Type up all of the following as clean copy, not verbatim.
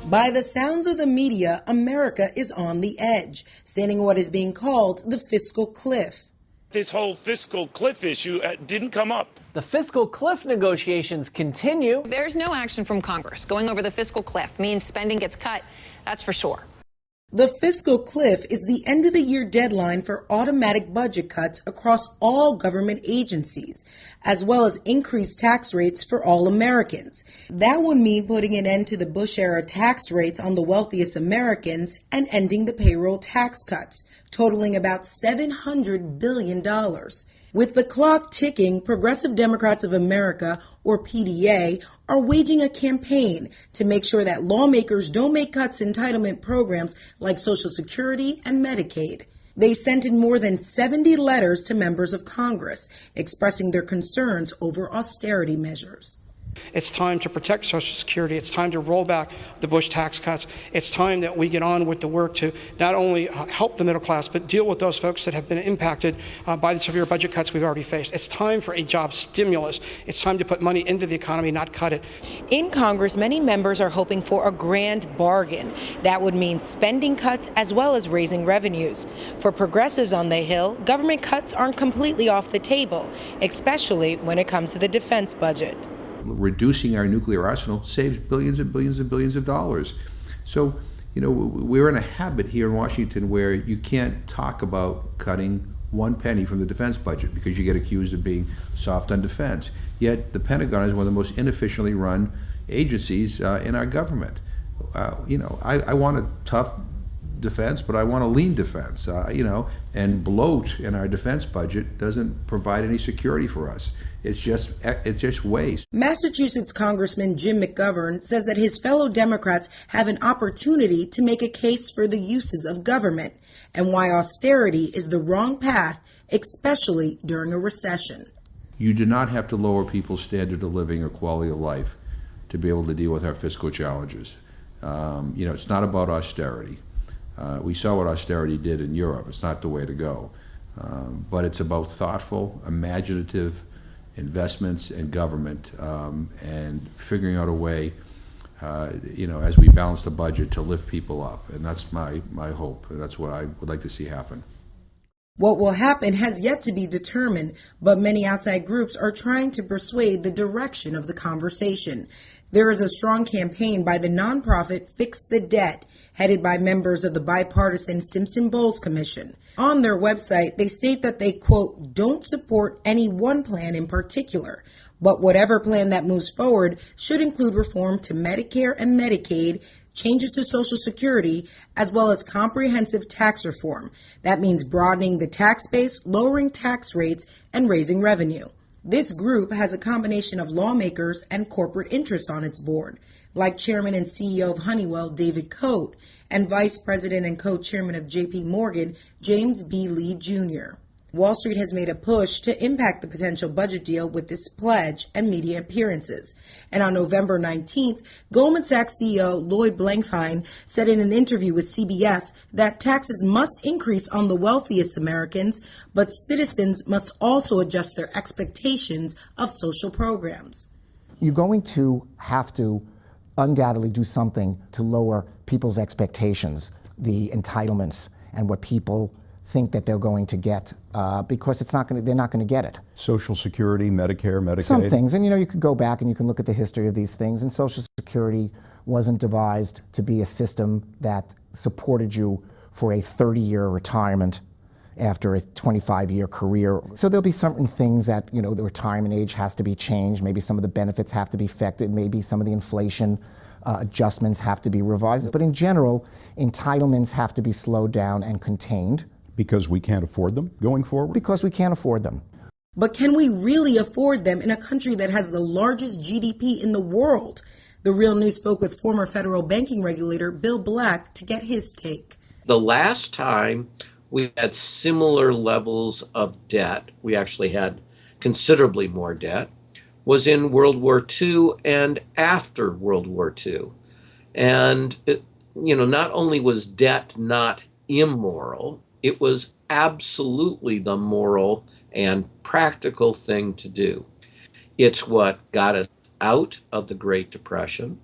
By the sounds of the media, America is on the edge, standing what is being called the fiscal cliff. This whole fiscal cliff issue didn't come up. The fiscal cliff negotiations continue. There's no action from Congress. Going over the fiscal cliff means spending gets cut, that's for sure. The fiscal cliff is the end-of-the-year deadline for automatic budget cuts across all government agencies, as well as increased tax rates for all Americans. That would mean putting an end to the Bush-era tax rates on the wealthiest Americans and ending the payroll tax cuts, totaling about $700 billion. With the clock ticking, Progressive Democrats of America, or PDA, are waging a campaign to make sure that lawmakers don't make cuts in entitlement programs like Social Security and Medicaid. They sent in more than 70 letters to members of Congress expressing their concerns over austerity measures. It's time to protect Social Security. It's time to roll back the Bush tax cuts. It's time that we get on with the work to not only help the middle class, but deal with those folks that have been impacted by the severe budget cuts we've already faced. It's time for a job stimulus. It's time to put money into the economy, not cut it. In Congress, many members are hoping for a grand bargain. That would mean spending cuts as well as raising revenues. For progressives on the Hill, government cuts aren't completely off the table, especially when it comes to the defense budget. Reducing our nuclear arsenal saves billions and billions and billions of dollars. So, we're in a habit here in Washington where you can't talk about cutting one penny from the defense budget because you get accused of being soft on defense. Yet the Pentagon is one of the most inefficiently run agencies in our government. I want a tough defense, but I want a lean defense, and bloat in our defense budget doesn't provide any security for us. It's just waste. Massachusetts Congressman Jim McGovern says that his fellow Democrats have an opportunity to make a case for the uses of government and why austerity is the wrong path, especially during a recession. You do not have to lower people's standard of living or quality of life to be able to deal with our fiscal challenges. It's not about austerity. We saw what austerity did in Europe. It's not the way to go. But it's about thoughtful, imaginative investments in government and figuring out a way, as we balance the budget, to lift people up. And that's my hope. And that's what I would like to see happen. What will happen has yet to be determined, but many outside groups are trying to persuade the direction of the conversation. There is a strong campaign by the nonprofit Fix the Debt, headed by members of the bipartisan Simpson-Bowles Commission. On their website, they state that they, quote, don't support any one plan in particular, but whatever plan that moves forward should include reform to Medicare and Medicaid, changes to Social Security, as well as comprehensive tax reform. That means broadening the tax base, lowering tax rates, and raising revenue. This group has a combination of lawmakers and corporate interests on its board, like Chairman and CEO of Honeywell, David Coate, and Vice President and Co-Chairman of J.P. Morgan, James B. Lee Jr. Wall Street has made a push to impact the potential budget deal with this pledge and media appearances. And on November 19th, Goldman Sachs CEO Lloyd Blankfein said in an interview with CBS that taxes must increase on the wealthiest Americans, but citizens must also adjust their expectations of social programs. You're going to have to undoubtedly do something to lower people's expectations, the entitlements, and what people think that they're going to get, because they're not going to get it. Social Security, Medicare, Medicaid. Some things, and you could go back and you can look at the history of these things, and Social Security wasn't devised to be a system that supported you for a 30-year retirement after a 25-year career. So there'll be certain things that, the retirement age has to be changed, maybe some of the benefits have to be affected, maybe some of the inflation adjustments have to be revised. But in general, entitlements have to be slowed down and contained. Because we can't afford them going forward? Because we can't afford them. But can we really afford them in a country that has the largest GDP in the world? The Real News spoke with former federal banking regulator Bill Black to get his take. The last time we had similar levels of debt, we actually had considerably more debt, was in World War II and after World War II. And, not only was debt not immoral, it was absolutely the moral and practical thing to do. It's what got us out of the Great Depression,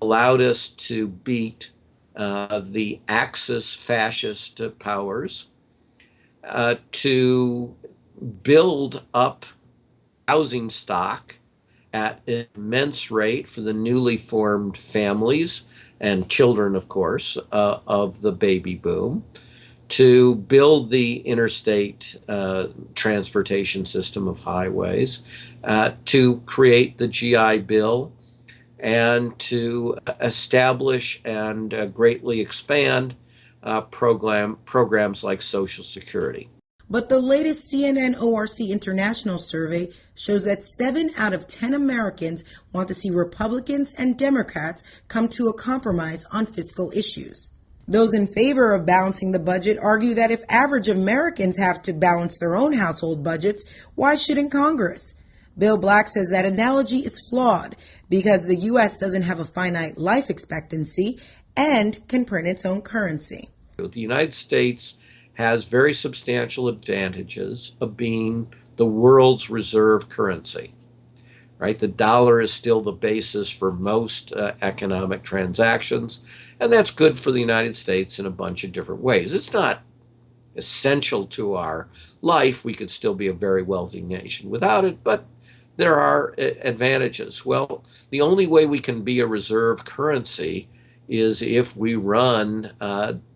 allowed us to beat the Axis fascist powers, to build up housing stock at an immense rate for the newly formed families and children, of course, of the baby boom, to build the interstate transportation system of highways, to create the GI Bill, and to establish and greatly expand programs like Social Security. But the latest CNN ORC International survey shows that 7 out of 10 Americans want to see Republicans and Democrats come to a compromise on fiscal issues. Those in favor of balancing the budget argue that if average Americans have to balance their own household budgets, why shouldn't Congress? Bill Black says that analogy is flawed because the U.S. doesn't have a finite life expectancy and can print its own currency. The United States has very substantial advantages of being the world's reserve currency, right? The dollar is still the basis for most economic transactions, and that's good for the United States in a bunch of different ways. It's not essential to our life. We could still be a very wealthy nation without it, but there are advantages. Well, the only way we can be a reserve currency is if we run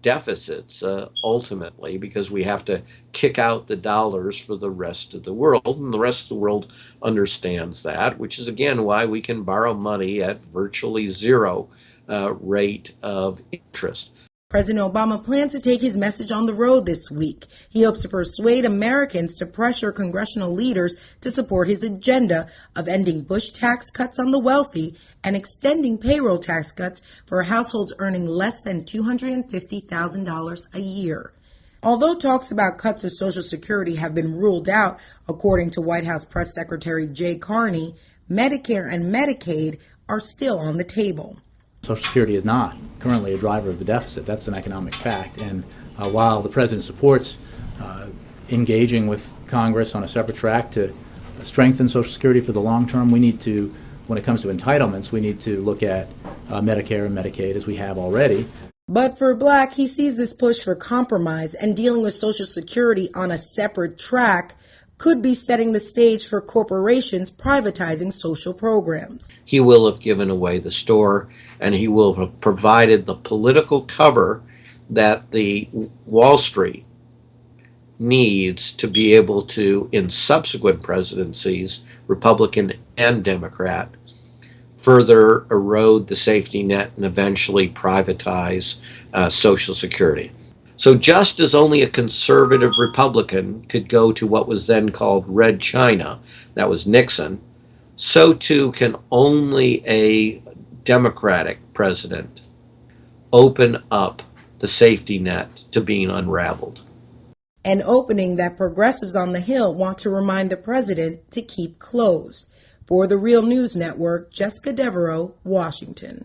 deficits ultimately, because we have to kick out the dollars for the rest of the world, and the rest of the world understands that, which is again why we can borrow money at virtually zero rate of interest. President Obama plans to take his message on the road this week. He hopes to persuade Americans to pressure congressional leaders to support his agenda of ending Bush tax cuts on the wealthy and extending payroll tax cuts for households earning less than $250,000 a year. Although talks about cuts to Social Security have been ruled out, according to White House Press Secretary Jay Carney, Medicare and Medicaid are still on the table. Social Security is not currently a driver of the deficit. That's an economic fact. And while the President supports engaging with Congress on a separate track to strengthen Social Security for the long term, we need to, when it comes to entitlements, we need to look at Medicare and Medicaid as we have already. But for Black, he sees this push for compromise and dealing with Social Security on a separate track could be setting the stage for corporations privatizing social programs. He will have given away the store, and he will have provided the political cover that the Wall Street needs to be able to, in subsequent presidencies, Republican and Democrat, further erode the safety net and eventually privatize Social Security. So just as only a conservative Republican could go to what was then called Red China, that was Nixon, so too can only a Democratic president open up the safety net to being unraveled. An opening that progressives on the Hill want to remind the president to keep closed. For the Real News Network, Jessica Devereaux, Washington.